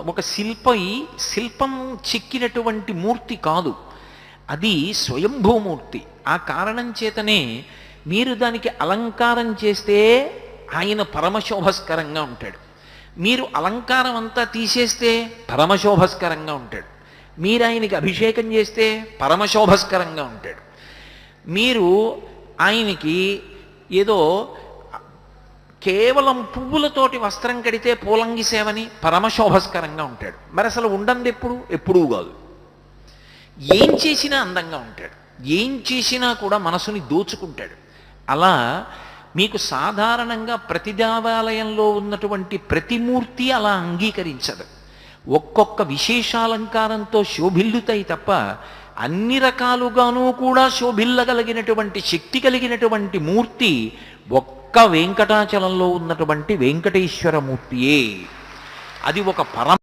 ఒక శిల్పం చెక్కినటువంటి మూర్తి కాదు, అది స్వయంభూమూర్తి. ఆ కారణం చేతనే మీరు దానికి అలంకారం చేస్తే ఆయన పరమశోభస్కరంగా ఉంటాడు. మీరు అలంకారం అంతా తీసేస్తే పరమశోభస్కరంగా ఉంటాడు. మీరు ఆయనకి అభిషేకం చేస్తే పరమశోభస్కరంగా ఉంటాడు. మీరు ఆయనకి ఏదో కేవలం పువ్వులతోటి వస్త్రం కడితే పూలంగి సేవని పరమశోభస్కరంగా ఉంటాడు. మరి అసలు ఉండంది ఎప్పుడూ కాదు. ఏం చేసినా అందంగా ఉంటాడు, ఏం చేసినా కూడా మనసుని దోచుకుంటాడు. అలా మీకు సాధారణంగా ప్రతి దేవాలయంలో ఉన్నటువంటి ప్రతిమూర్తి అలా అంగీకరించదు. ఒక్కొక్క విశేషాలంకారంతో శోభిల్లుతాయి తప్ప అన్ని రకాలుగానూ కూడా శోభిల్లగలిగినటువంటి శక్తి కలిగినటువంటి మూర్తి ఒక్క వెంకటాచలంలో ఉన్నటువంటి వెంకటేశ్వర మూర్తియే. అది ఒక